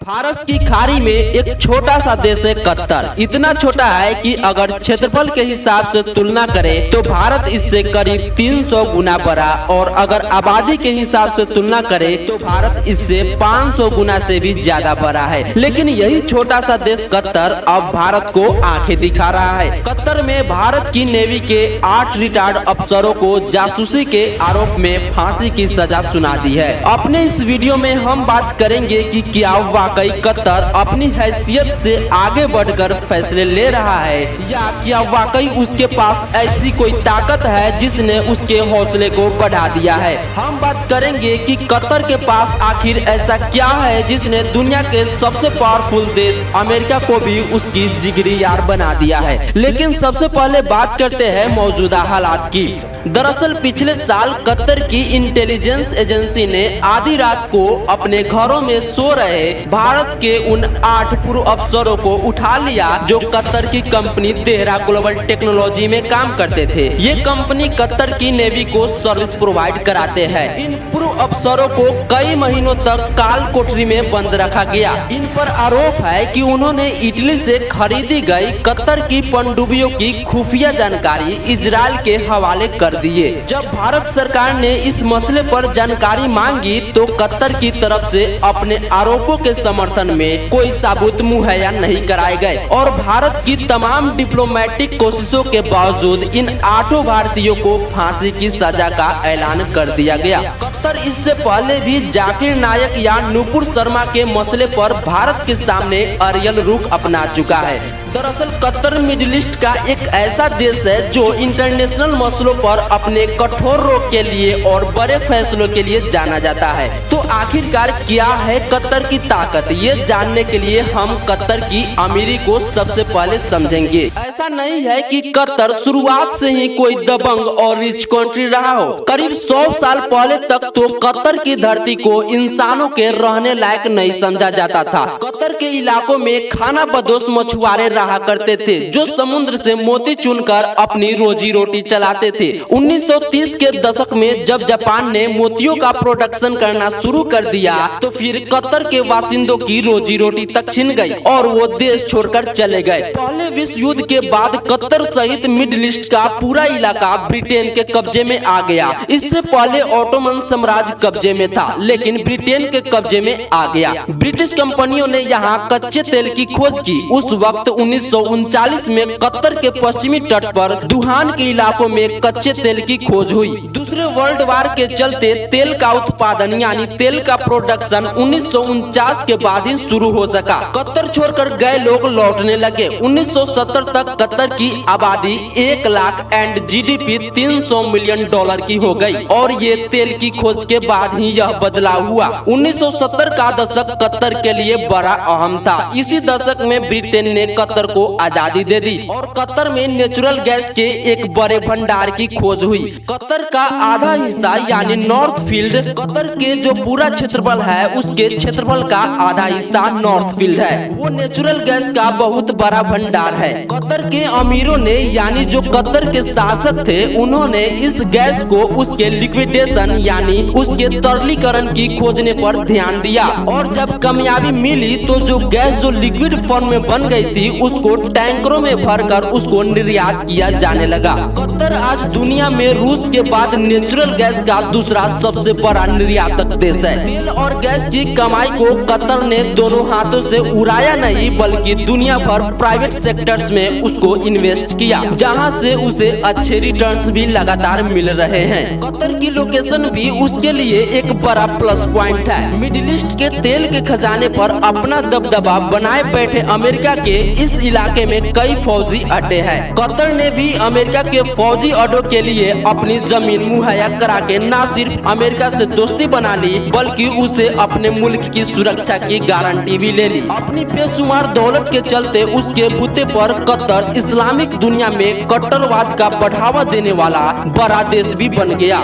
फारस की खाड़ी में एक छोटा सा देश है कतर। इतना छोटा है कि अगर क्षेत्रफल के हिसाब से तुलना करें तो भारत इससे करीब 300 गुना बड़ा, और अगर आबादी के हिसाब से तुलना करें तो भारत इससे 500 गुना से भी ज्यादा बड़ा है। लेकिन यही छोटा सा देश कतर अब भारत को आंखें दिखा रहा है। कतर में भारत की नेवी के 8 रिटायर्ड अफसरों को जासूसी के आरोप में फांसी की सजा सुना दी है। अपने इस वीडियो में हम बात करेंगे कि क्या वाकई कतर अपनी हैसियत से आगे बढ़कर फैसले ले रहा है, या क्या वाकई उसके पास ऐसी कोई ताकत है जिसने उसके हौसले को बढ़ा दिया है। हम बात करेंगे कि कतर के पास आखिर ऐसा क्या है जिसने दुनिया के सबसे पावरफुल देश अमेरिका को भी उसकी जिगरी यार बना दिया है। लेकिन सबसे पहले बात करते हैं मौजूदा हालात की। दरअसल पिछले साल कतर की इंटेलिजेंस एजेंसी ने आधी रात को अपने घरों में सो रहे भारत के उन 8 पूर्व अफसरों को उठा लिया जो कतर की कंपनी तेहरा ग्लोबल टेक्नोलॉजी में काम करते थे। ये कंपनी कतर की नेवी को सर्विस प्रोवाइड कराते हैं। इन पूर्व अफसरों को कई महीनों तक काल कोठरी में बंद रखा गया। इन पर आरोप है कि उन्होंने इटली से खरीदी गई कतर की पनडुब्बियों की खुफिया जानकारी इजराइल के हवाले कर दिए। जब भारत सरकार ने इस मसले पर जानकारी मांगी तो कतर की तरफ से अपने आरोपों के समर्थन में कोई सबूत मुहैया नहीं कराए गए, और भारत की तमाम डिप्लोमेटिक कोशिशों के बावजूद इन 8 भारतीयों को फांसी की सजा का ऐलान कर दिया गया। कतर इससे पहले भी जाकिर नायक या नुपुर शर्मा के मसले पर भारत के सामने अड़ियल रुख अपना चुका है। दरअसल कतर मिडिल ईस्ट का एक ऐसा देश है जो इंटरनेशनल मसलों पर अपने कठोर रोक के लिए और बड़े फैसलों के लिए जाना जाता है। तो आखिरकार क्या है कतर की ताकत, ये जानने के लिए हम कतर की अमीरी को सबसे पहले समझेंगे। ऐसा नहीं है कि कतर शुरुआत से ही कोई दबंग और रिच कंट्री रहा हो। करीब 100 साल पहले तक तो कतर की धरती को इंसानों के रहने लायक नहीं समझा जाता था। कतर के इलाकों में खाना बदोश मछुआरे रहा करते थे जो समुद्र से मोती चुनकर अपनी रोजी रोटी चलाते थे। 1930 के दशक में जब जापान ने मोतियों का प्रोडक्शन करना शुरू कर दिया तो फिर कतर के बासिंदों की रोजी रोटी तक छिन गई और वो देश छोड़कर चले गए। पहले विश्व युद्ध के बाद कतर सहित मिडिल ईस्ट का पूरा इलाका ब्रिटेन के कब्जे में आ गया। इससे पहले ऑटोमन साम्राज्य कब्जे में था, लेकिन ब्रिटेन के कब्जे में आ गया। ब्रिटिश कंपनियों ने यहाँ कच्चे तेल की खोज की। उस वक्त 1939 में कतर के पश्चिमी तट पर दुहान के इलाकों में कच्चे तेल की खोज हुई। दूसरे वर्ल्ड वार के चलते तेल का उत्पादन यानी तेल का प्रोडक्शन 1949 के बाद ही शुरू हो सका। कतर छोड़कर गए लोग लौटने लगे। 1970 तक कतर की आबादी 1 lakh and GDP 300 million dollar की हो गई, और ये तेल की खोज के बाद ही यह बदलाव हुआ। 1970 का दशक कतर के लिए बड़ा अहम था। इसी दशक में ब्रिटेन ने कतर को आजादी दे दी और कतर में नेचुरल गैस के एक बड़े भंडार की खोज हुई। कतर का आधा हिस्सा यानी नॉर्थ फील्ड, कतर के जो पूरा क्षेत्रफल है उसके क्षेत्रफल का आधा हिस्सा नॉर्थ फील्ड है। वो नेचुरल गैस का बहुत बड़ा भंडार है। कतर के अमीरों ने यानी जो कतर के शासक थे उन्होंने इस गैस को उसके लिक्विडेशन यानी उसके तरलीकरण की खोजने पर ध्यान दिया, और जब कामयाबी मिली तो जो गैस जो लिक्विड फॉर्म में बन गई थी उसको टैंकरों में भरकर उसको निर्यात किया जाने लगा। कतर आज दुनिया में रूस के बाद नेचुरल गैस का दूसरा सबसे बड़ा निर्यातक देश है। तेल और गैस की कमाई को कतर ने दोनों हाथों से उड़ाया नहीं बल्कि दुनिया भर प्राइवेट सेक्टर्स में उसको इन्वेस्ट किया, जहां से उसे अच्छे रिटर्न्स भी लगातार मिल रहे हैं। कतर की लोकेशन भी उसके लिए एक बड़ा प्लस पॉइंट है। मिडिल ईस्ट के तेल के खजाने पर अपना दबदबा बनाए बैठे अमेरिका के इस इलाके में कई फौजी अड्डे हैं। कतर ने भी अमेरिका के फौजी अड्डों के लिए अपनी जमीन मुहैया करा के न सिर्फ अमेरिका से दोस्ती बना ली बल्कि उसे अपने मुल्क की सुरक्षा की गारंटी भी ले ली। अपनी बेशुमार दौलत के चलते उसके बूते पर कतर इस्लामिक दुनिया में कट्टरवाद का बढ़ावा देने वाला बड़ा देश भी बन गया।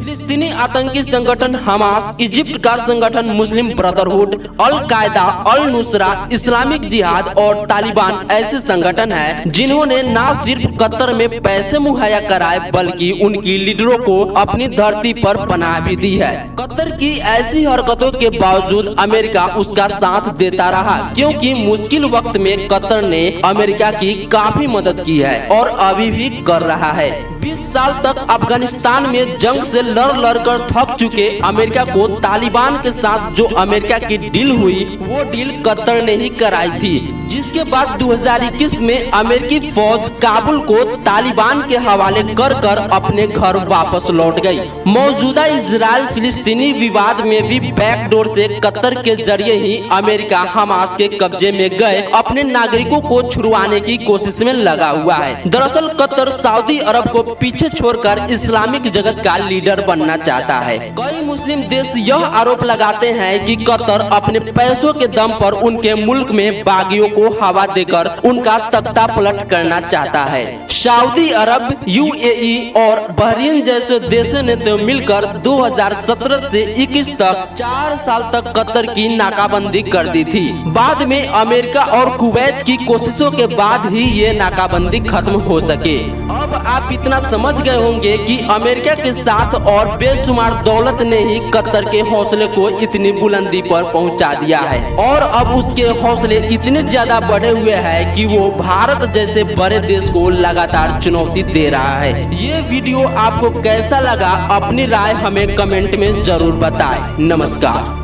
फिलिस्तीनी आतंकी संगठन हमास, इजिप्ट का संगठन मुस्लिम ब्रदरहुड, अल कायदा, अल नुसरा, इस्लामिक जिहाद और तालिबान ऐसे संगठन हैं जिन्होंने न सिर्फ कतर में पैसे मुहैया कराए बल्कि उनकी लीडरों को अपनी धरती पर पनाह भी दी है। कतर की ऐसी हरकतों के बावजूद अमेरिका उसका साथ देता रहा, क्योंकि मुश्किल वक्त में कतर ने अमेरिका की काफी मदद की है और अभी भी कर रहा है। 20 साल तक अफगानिस्तान में जंग से लड़ कर थक चुके अमेरिका को तालिबान के साथ जो अमेरिका की डील हुई वो डील कतर ने ही कराई थी, जिसके बाद 2021 में अमेरिकी फौज काबुल को तालिबान के हवाले कर अपने घर वापस लौट गई। मौजूदा इजराइल फिलिस्तीनी विवाद में भी बैकडोर से कतर के जरिए ही अमेरिका हमास के कब्जे में गए अपने नागरिकों को छुड़वाने की कोशिश में लगा हुआ है। दरअसल कतर सऊदी अरब को पीछे छोड़कर इस्लामिक जगत का लीडर बनना चाहता है। कई मुस्लिम देश यह आरोप लगाते हैं कि कतर अपने पैसों के दम पर उनके मुल्क में बागियों को हवा देकर उनका तख्ता पलट करना चाहता है। सऊदी अरब, यूएई और बहरीन जैसे देशों ने तो मिलकर 2017 से 21 तक 4 साल तक कतर की नाकाबंदी कर दी थी। बाद में अमेरिका और कुवैत की कोशिशों के बाद ही ये नाकाबंदी खत्म हो सके। अब आप इतना समझ गए होंगे कि अमेरिका के साथ और बेशुमार दौलत ने ही कतर के हौसले को इतनी बुलंदी पर पहुंचा दिया है और अब उसके हौसले इतने ज्यादा बढ़े हुए हैं कि वो भारत जैसे बड़े देश को लगातार चुनौती दे रहा है। ये वीडियो आपको कैसा लगा, अपनी राय हमें कमेंट में जरूर बताएं। नमस्कार।